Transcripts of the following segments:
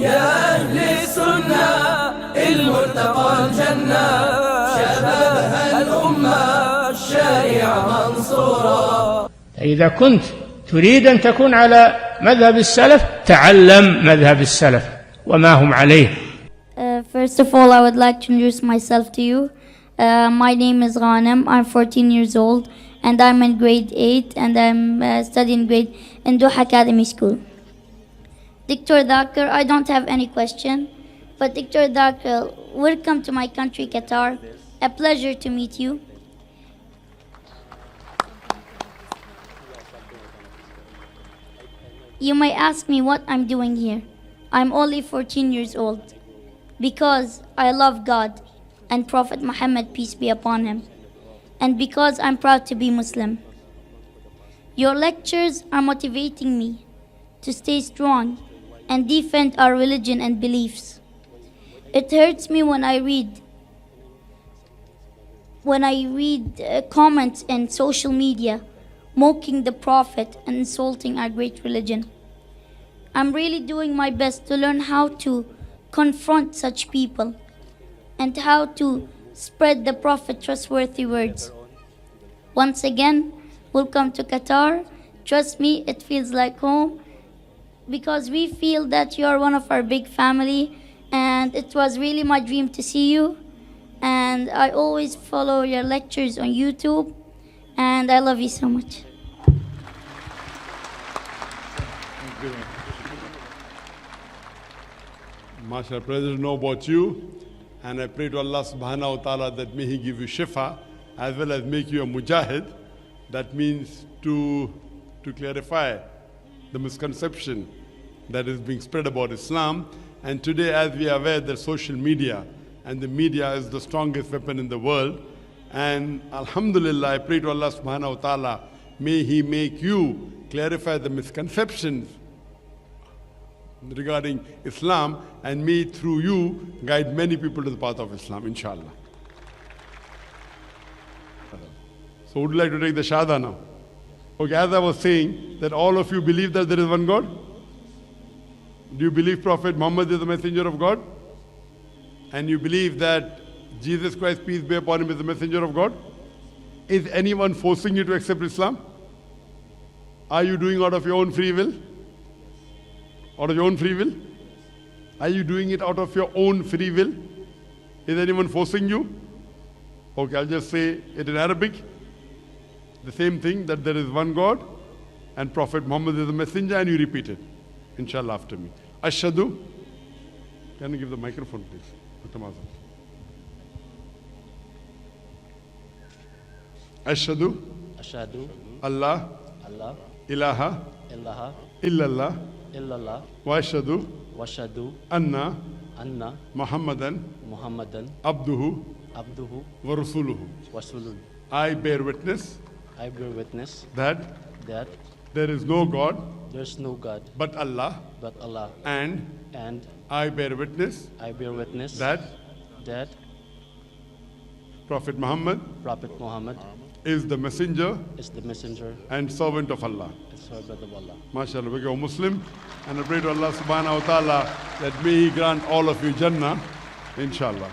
يا أهل السنة الملتقى الجنة شباب الأمة الشارعة منصورة. إذا كنت تريد أن تكون على مذهب السلف تعلم مذهب السلف وما هم عليه. First of all, I would like to introduce myself to you. My name is Ghanem. I'm 14 years old and I'm in grade 8 and I'm studying grade in Doha Academy School. Dr. Zakir, I don't have any question, but Dr. Zakir, welcome to my country, Qatar. A pleasure to meet you. You may ask me what I'm doing here. I'm only 14 years old because I love God and Prophet Muhammad, peace be upon him, and because I'm proud to be Muslim. Your lectures are motivating me to stay strong and defend our religion and beliefs. It hurts me when I read comments in social media mocking the Prophet and insulting our great religion. I'm really doing my best to learn how to confront such people and how to spread the Prophet trustworthy words. Once again, welcome to Qatar. Trust me, it feels like home because we feel that you are one of our big family, and it was really my dream to see you. And I always follow your lectures on YouTube, and I love you so much. MashaAllah, pleasure to know about you, and I pray to Allah subhanahu wa ta'ala that may He give you shifa as well as make you a mujahid. That means to clarify the misconception that is being spread about Islam. And today, as we are aware, that social media and the media is the strongest weapon in the world. And alhamdulillah, I pray to Allah subhanahu wa ta'ala, may He make you clarify the misconceptions regarding Islam, and may through you guide many people to the path of Islam, inshallah. So would you like to take the Shahada now? Okay, as I was saying, that all of you believe that there is one God? Do you believe Prophet Muhammad is the messenger of God? And you believe that Jesus Christ, peace be upon him, is the messenger of God? Is anyone forcing you to accept Islam? Are you doing out of your own free will? Out of your own free will? Are you doing it out of your own free will? Is anyone forcing you? Okay, I'll just say it in Arabic. The same thing, that there is one God and Prophet Muhammad is the messenger, and you repeat it, inshallah, after me. Ashhadu. Can you give the microphone, please? Ashhadu. Ashhadu. Allah. Allah. Ilaha. Ilaha. Illallah. Illallah. Wa ashhadu. Washhadu. Anna. Anna. Muhammadan. Muhammadan. Abduhu. Abduhu. Wa rasuluhu. Wasulun. I bear witness I bear witness that that there is no God there's no God but Allah, but Allah, and and I bear witness I bear witness that that Prophet Muhammad Prophet Muhammad is the messenger is the messenger and servant of Allah. and servant of Allah. MashaAllah, we go Muslim, and I pray to Allah subhanahu wa ta'ala that may He grant all of you Jannah, inshallah.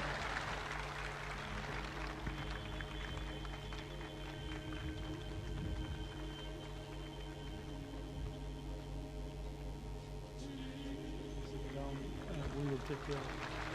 We will take care of it.